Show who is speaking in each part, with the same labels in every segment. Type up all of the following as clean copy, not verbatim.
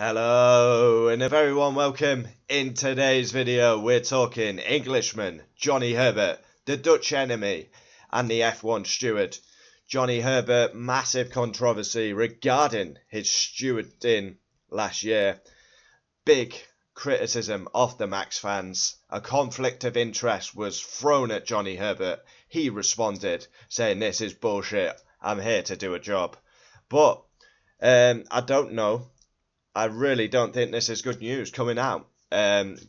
Speaker 1: Hello and a very warm welcome. In today's video we're talking Englishman Johnny Herbert, the Dutch enemy and the F1 steward. Johnny Herbert, massive controversy regarding his stewarding last year. Big criticism of the Max fans. A conflict of interest was thrown at Johnny Herbert. He responded saying, "This is bullshit. I'm here to do a job." But I don't know. I really don't think this is good news coming out.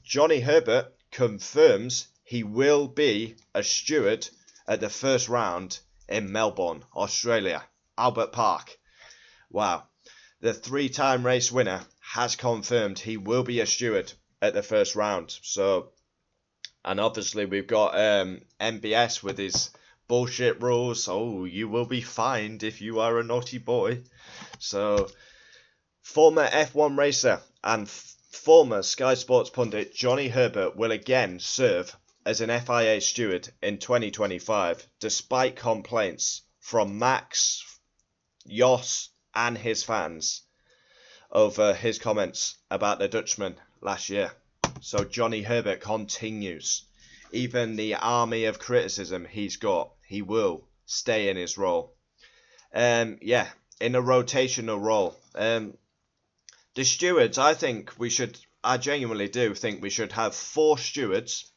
Speaker 1: Johnny Herbert confirms he will be a steward at the first round in Melbourne, Australia, Albert Park. Wow. The three-time race winner has confirmed he will be a steward at the first round. So, and obviously we've got MBS with his bullshit rules. Oh, you will be fined if you are a naughty boy. So, former F1 racer and former Sky Sports pundit Johnny Herbert will again serve as an FIA steward in 2025, despite complaints from Max, Jos and his fans over his comments about the Dutchman last year. So Johnny Herbert continues. Even the army of criticism he's got, he will stay in his role. In a rotational role. The stewards, I genuinely do think we should have 4 stewards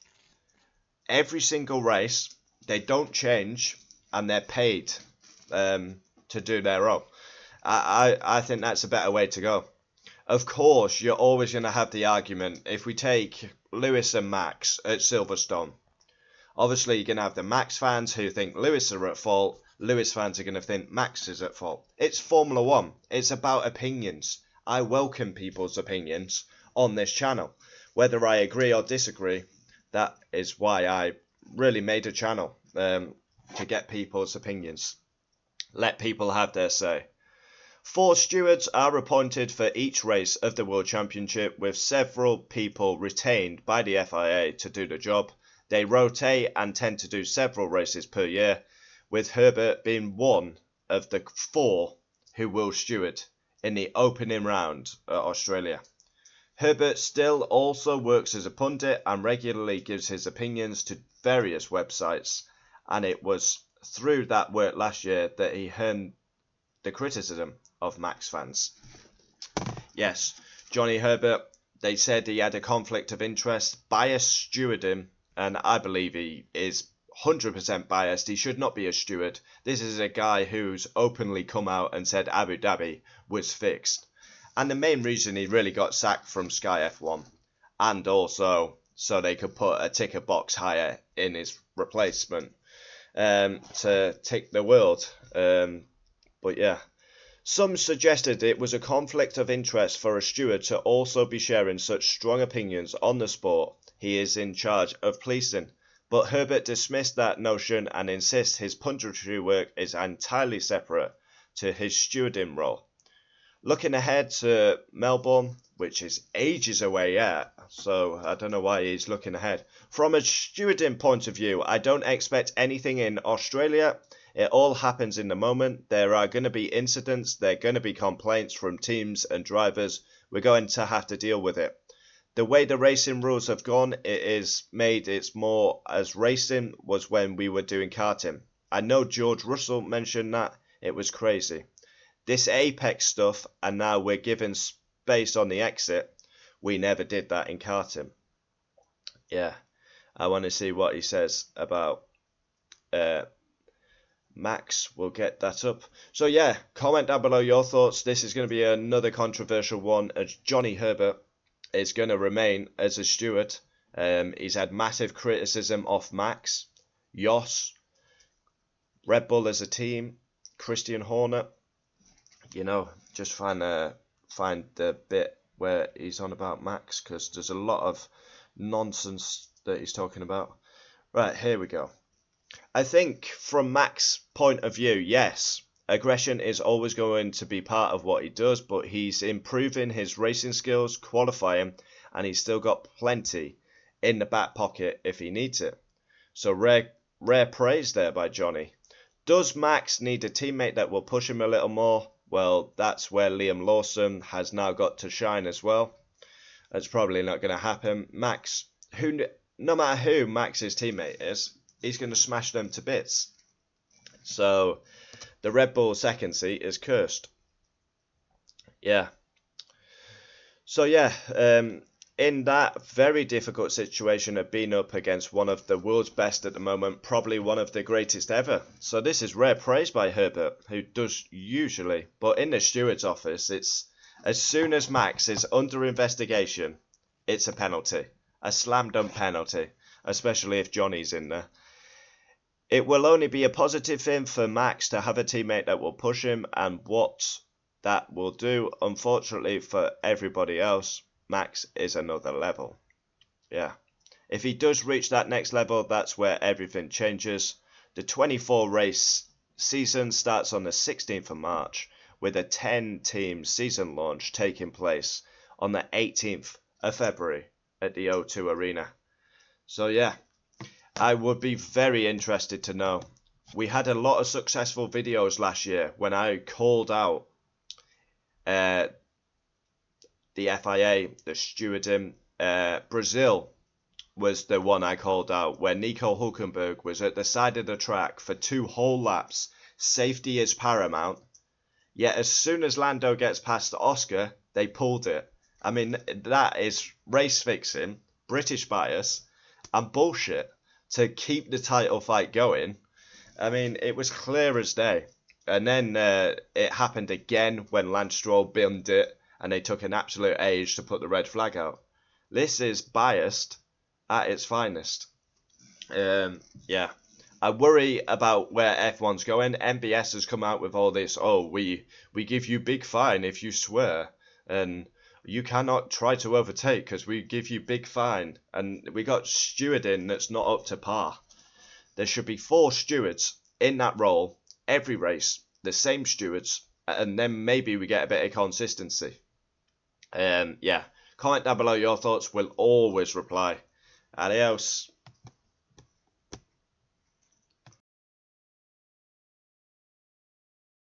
Speaker 1: every single race. They don't change and they're paid to do their role. I think that's a better way to go. Of course, you're always going to have the argument. If we take Lewis and Max at Silverstone, obviously you're going to have the Max fans who think Lewis are at fault. Lewis fans are going to think Max is at fault. It's Formula 1. It's about opinions. I welcome people's opinions on this channel. Whether I agree or disagree, that is why I really made a channel, to get people's opinions. Let people have their say. 4 stewards are appointed for each race of the World Championship, with several people retained by the FIA to do the job. They rotate and tend to do several races per year, with Herbert being one of the 4 who will steward in the opening round at Australia. Herbert still also works as a pundit and regularly gives his opinions to various websites, and it was through that work last year that he earned the criticism of Max fans. Yes, Johnny Herbert, they said he had a conflict of interest, biased stewarding, and I believe he is 100% biased. He should not be a steward. This is a guy who's openly come out and said Abu Dhabi was fixed. And the main reason he really got sacked from Sky F1, and also so they could put a ticker box higher in his replacement to tick the world. But yeah, some suggested it was a conflict of interest for a steward to also be sharing such strong opinions on the sport he is in charge of policing. But Herbert dismissed that notion and insists his punditry work is entirely separate to his stewarding role. Looking ahead to Melbourne, which is ages away yet, so I don't know why he's looking ahead. From a stewarding point of view, I don't expect anything in Australia. It all happens in the moment. There are going to be incidents, there are going to be complaints from teams and drivers. We're going to have to deal with it. The way the racing rules have gone, it's more as racing was when we were doing karting. I know George Russell mentioned that. It was crazy. This Apex stuff, and now we're given space on the exit. We never did that in karting. Yeah, I want to see what he says about Max. We'll get that up. So yeah, comment down below your thoughts. This is going to be another controversial one, as Johnny Herbert is going to remain as a steward. He's had massive criticism off Max, Jos, Red Bull as a team, Christian Horner. You know, just find the bit where he's on about Max, because there's a lot of nonsense that he's talking about. Right, here we go. I think from Max's point of view, yes, aggression is always going to be part of what he does, but he's improving his racing skills, qualifying, and he's still got plenty in the back pocket if he needs it. So rare praise there by Johnny. Does Max need a teammate that will push him a little more? well, that's where Liam Lawson has now got to shine as well. That's probably not going to happen. Max, no matter who Max's teammate is, he's going to smash them to bits. So the Red Bull second seat is cursed. Yeah. So yeah, in that very difficult situation of being up against one of the world's best at the moment, probably one of the greatest ever. So this is rare praise by Herbert, who does usually. But in the steward's office, it's as soon as Max is under investigation, it's a penalty. A slam dunk penalty, especially if Johnny's in there. It will only be a positive thing for Max to have a teammate that will push him, and what that will do, unfortunately for everybody else, Max is another level. Yeah. If he does reach that next level, that's where everything changes. The 24 race season starts on the 16th of March, with a 10-team season launch taking place on the 18th of February at the O2 Arena. So yeah, I would be very interested to know. We had a lot of successful videos last year when I called out the FIA, the stewarding. Brazil was the one I called out, where Nico Hulkenberg was at the side of the track for 2 whole laps. Safety is paramount. Yet as soon as Lando gets past Oscar, they pulled it. I mean, that is race fixing, British bias, and bullshit to keep the title fight going. I mean, it was clear as day. And then it happened again when Lance Stroll binned it, and they took an absolute age to put the red flag out. This is biased at its finest. Yeah. I worry about where F1's going. MBS has come out with all this, oh, we give you big fine if you swear, and you cannot try to overtake because we give you big fine. And we got stewarding that's not up to par. There should be 4 stewards in that role every race, the same stewards, and then maybe we get a bit of consistency. Yeah, comment down below your thoughts. We'll always reply. Adios.